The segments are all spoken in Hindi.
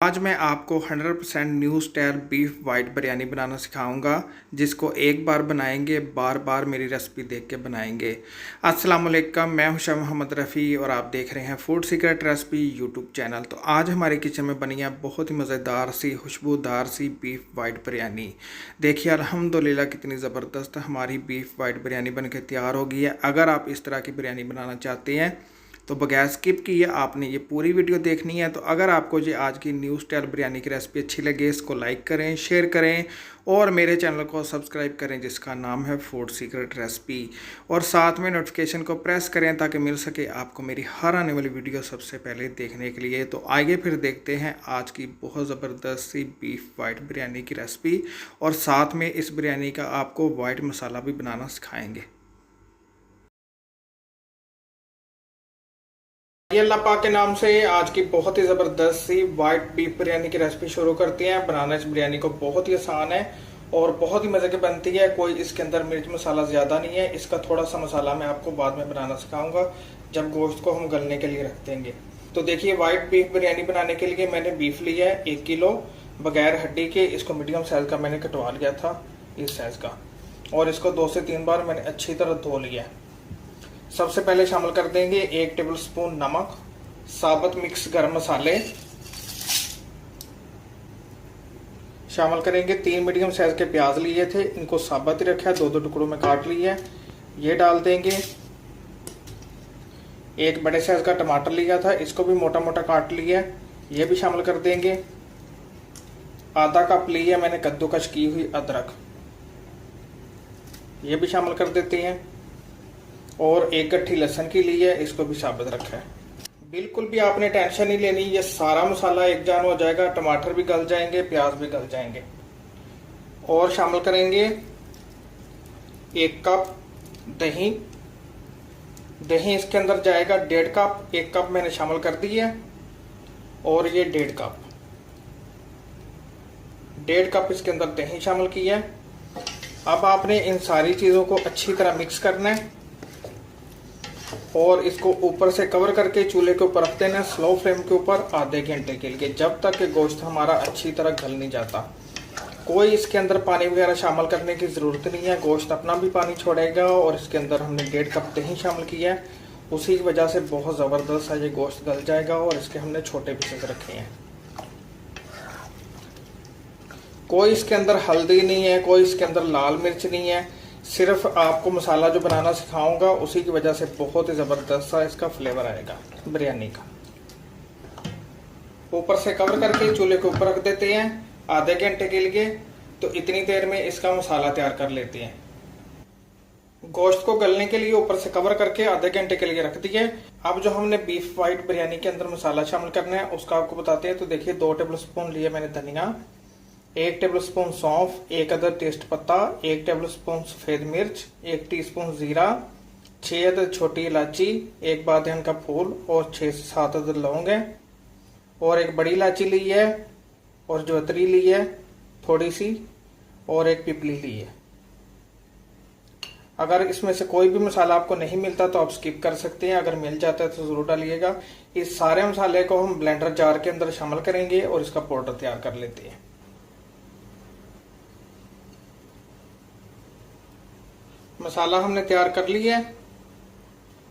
आज मैं आपको 100% new style beef white biryani बनाना सिखाऊंगा, जिसको एक बार बनाएंगे बार बार मेरी रेसिपी देख के बनाएंगे। अस्सलाम वालेकुम, मैं हूं शाह मोहम्मद रफ़ी और आप देख रहे हैं food secret recipe YouTube channel. तो आज हमारे किचन में बनी है बहुत ही मज़ेदार सी खुशबूदार सी बीफ वाइट बिरयानी। देखिए अल्हम्दुलिल्लाह कितनी ज़बरदस्त हमारी बीफ वाइट बिरयानी बन के तैयार हो गई है। अगर आप इस तरह की बिरयानी बनाना चाहते हैं तो बगैर स्किप किए आपने ये पूरी वीडियो देखनी है। तो अगर आपको ये आज की न्यू स्टाइल बिरयानी की रेसिपी अच्छी लगे, इसको लाइक करें, शेयर करें और मेरे चैनल को सब्सक्राइब करें जिसका नाम है फूड सीक्रेट रेसिपी, और साथ में नोटिफिकेशन को प्रेस करें ताकि मिल सके आपको मेरी हर आने वाली वीडियो सबसे पहले देखने के लिए। तो आइए फिर देखते हैं आज की बहुत ज़बरदस्त सी बीफ वाइट बिरयानी की रेसिपी, और साथ में इस बिरयानी का आपको वाइट मसाला भी बनाना सिखाएँगे। ये अल्लाह पाक के नाम से आज की बहुत ही ज़बरदस्त सी वाइट बीफ बिरयानी की रेसिपी शुरू करते हैं। बनाना इस बिरयानी को बहुत ही आसान है और बहुत ही मज़े की बनती है। कोई इसके अंदर मिर्च मसाला ज़्यादा नहीं है। इसका थोड़ा सा मसाला मैं आपको बाद में बनाना सिखाऊंगा जब गोश्त को हम गलने के लिए रख देंगे। तो देखिए वाइट बीफ बिरयानी बनाने के लिए मैंने बीफ लिया है 1 किलो बगैर हड्डी के। इसको मीडियम साइज़ का मैंने कटवा लिया था, इस साइज़ का, और इसको 2 से 3 बार मैंने अच्छी तरह धो लिया है। सबसे पहले शामिल कर देंगे 1 टेबलस्पून नमक, साबुत मिक्स गरम मसाले शामिल करेंगे। 3 मीडियम साइज के प्याज लिए थे, इनको साबुत ही रखा है, 2-2 टुकड़ों में काट लिए है, ये डाल देंगे। 1 बड़े साइज का टमाटर लिया था, इसको भी मोटा मोटा काट लिया है, ये भी शामिल कर देंगे। आधा कप लिया मैंने कद्दूकश की हुई अदरक, ये भी शामिल कर देते हैं। और 1 गट्ठी लहसुन की ली है, इसको भी साबुत रखा है। बिल्कुल भी आपने टेंशन नहीं लेनी, ये सारा मसाला एक जान हो जाएगा, टमाटर भी गल जाएंगे, प्याज भी गल जाएंगे। और शामिल करेंगे 1 कप दही, दही इसके अंदर जाएगा 1.5 कप, 1 कप मैंने शामिल कर दी है, और ये 1.5 कप, 1.5 कप इसके अंदर दही शामिल की है। अब आपने इन सारी चीज़ों को अच्छी तरह मिक्स करना है और इसको ऊपर से कवर करके चूल्हे के ऊपर रख देना, स्लो फ्लेम के ऊपर आधे घंटे के लिए, जब तक कि गोश्त हमारा अच्छी तरह गल नहीं जाता। कोई इसके अंदर पानी वगैरह शामिल करने की ज़रूरत नहीं है, गोश्त अपना भी पानी छोड़ेगा। और इसके अंदर हमने 1.5 कप दही शामिल किया है, उसी की वजह से बहुत ज़बरदस्त है ये गोश्त गल जाएगा। और इसके हमने छोटे पीसेस रखे हैं। कोई इसके अंदर हल्दी नहीं है, कोई इसके अंदर लाल मिर्च नहीं है, सिर्फ आपको मसाला जो बनाना सिखाऊंगा उसी की वजह से बहुत ही ज़बरदस्त सा इसका फ्लेवर आएगा बिरयानी का। ऊपर से कवर करके चूल्हे के ऊपर रख देते हैं आधे घंटे के लिए। तो इतनी देर में इसका मसाला तैयार कर लेते हैं। गोश्त को गलने के लिए ऊपर से कवर करके आधे घंटे के लिए रख दिए। अब जो हमने बीफ वाइट बिरयानी के अंदर मसाला शामिल करना है उसका आपको बताते हैं। तो देखिए 2 टेबलस्पून लिए मैंने धनिया, 1 टेबलस्पून सौंफ, 1 अदद तेज पत्ता, 1 टेबलस्पून सफेद मिर्च, 1 टीस्पून जीरा, 6 अदद छोटी इलायची, 1 बादियान का फूल और 6 से 7 अदद लौंग है, और 1 बड़ी इलायची ली है, और ज्वातरी ली है थोड़ी सी, और 1 पिपली ली है। अगर इसमें से कोई भी मसाला आपको नहीं मिलता तो आप स्किप कर सकते हैं, अगर मिल जाता है तो जरूर डालिएगा। इस सारे मसाले को हम ब्लेंडर जार के अंदर शामिल करेंगे और इसका पाउडर तैयार कर लेते हैं। मसाला हमने तैयार कर लिया है,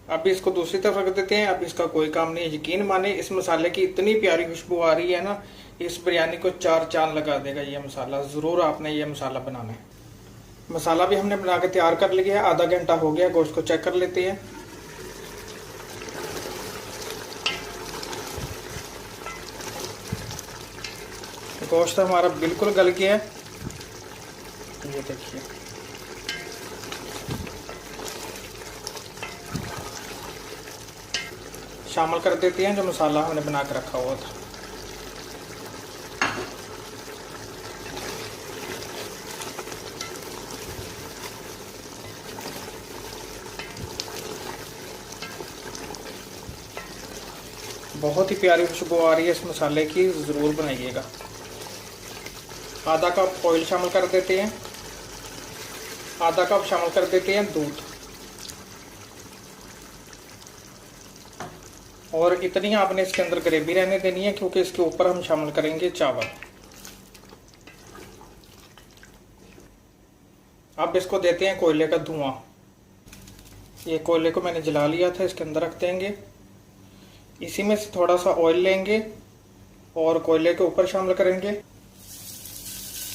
अब इसको दूसरी तरफ रख देते हैं। अब इसका कोई काम नहीं है, यकीन माने इस मसाले की इतनी प्यारी खुशबू आ रही है ना, इस बिरयानी को 4 चांद लगा देगा ये मसाला। ज़रूर आपने ये मसाला बनाना है। मसाला भी हमने बना के तैयार कर लिया है, आधा घंटा हो गया। गोश्त को चेक कर लेते हैं। गोश्त हमारा बिल्कुल गल गया है, ये देखिए। शामिल कर देते हैं जो मसाला हमने बना के रखा हुआ था। बहुत ही प्यारी खुशबू आ रही है इस मसाले की, ज़रूर बनाइएगा। आधा कप ऑयल शामिल कर देते हैं, आधा कप शामिल कर देते हैं दूध, और इतनी आपने इसके अंदर ग्रेवी रहने देनी है क्योंकि इसके ऊपर हम शामिल करेंगे चावल। अब इसको देते हैं कोयले का धुआं। ये कोयले को मैंने जला लिया था, इसके अंदर रख देंगे। इसी में से थोड़ा सा ऑयल लेंगे और कोयले के ऊपर शामिल करेंगे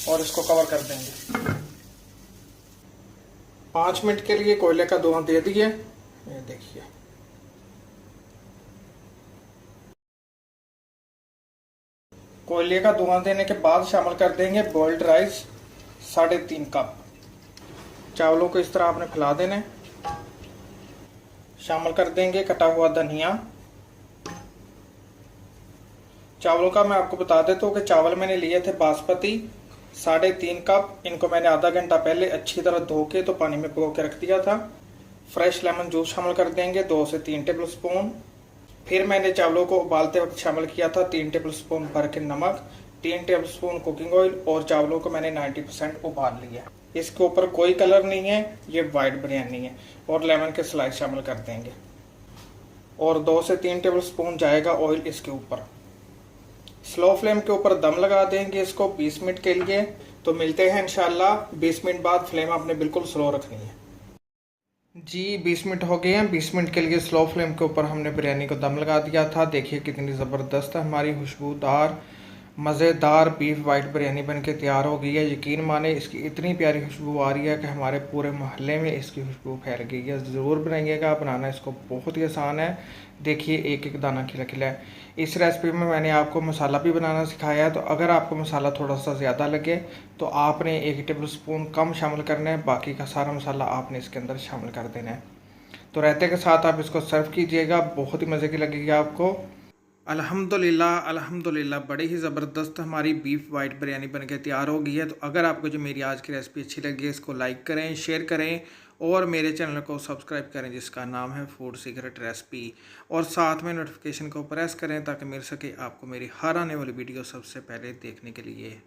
और इसको कवर कर देंगे। 5 मिनट के लिए कोयले का धुआं दे दिए। ये देखिए, कोयले का धुआं देने के बाद शामिल कर देंगे बॉइल्ड राइस 3.5 कप। चावलों को इस तरह आपने फैला देना है। शामिल कर देंगे कटा हुआ धनिया। चावलों का मैं आपको बता देता हूँ कि चावल मैंने लिए थे बासमती 3.5 कप। इनको मैंने आधा घंटा पहले अच्छी तरह धो के तो पानी में भिगो के रख दिया था। फ्रेश लेमन जूस शामिल कर देंगे 2 से 3 टेबल स्पून। फिर मैंने चावलों को उबालते वक्त शामिल किया था 3 टेबल स्पून भर के नमक, 3 टेबल स्पून कुकिंग ऑयल और चावलों को मैंने 90% उबाल लिया। इसके ऊपर कोई कलर नहीं है, ये वाइट बिरयानी है। और लेमन के स्लाइस शामिल कर देंगे और 2 से 3 टेबल स्पून जाएगा ऑयल इसके ऊपर। स्लो फ्लेम के ऊपर दम लगा देंगे इसको 20 मिनट के लिए। तो मिलते हैं इंशाल्लाह 20 मिनट बाद। फ्लेम आपने बिल्कुल स्लो रखनी है जी। 20 मिनट हो गए हैं। 20 मिनट के लिए स्लो फ्लेम के ऊपर हमने बिरयानी को दम लगा दिया था। देखिए कितनी ज़बरदस्त है हमारी खुशबूदार मज़ेदार बीफ वाइट बिरयानी बनके तैयार हो गई है। यकीन माने इसकी इतनी प्यारी खुशबू आ रही है कि हमारे पूरे मोहल्ले में इसकी खुशबू फैल गई है। ज़रूर बनाइएगा, बनाना इसको बहुत ही आसान है। देखिए एक एक दाना खिला खिला है। इस रेसिपी में मैंने आपको मसाला भी बनाना सिखाया है। तो अगर आपको मसाला थोड़ा सा ज़्यादा लगे तो आपने 1 टेबल स्पून कम शामिल करना है। बाकी का सारा मसाला आपने इसके अंदर शामिल कर देना है। तो रायते के साथ आप इसको सर्व कीजिएगा, बहुत ही मज़े की लगेगी आपको। अल्हम्दुलिल्लाह अल्हम्दुलिल्लाह, बड़ी ही ज़बरदस्त हमारी बीफ वाइट बिरयानी बनके तैयार हो गई है। तो अगर आपको जो मेरी आज की रेसिपी अच्छी लगी है, इसको लाइक करें, शेयर करें और मेरे चैनल को सब्सक्राइब करें जिसका नाम है फूड सीक्रेट रेसिपी। और साथ में नोटिफिकेशन को प्रेस करें ताकि मिल सके आपको मेरी हर आने वाली वीडियो सबसे पहले देखने के लिए।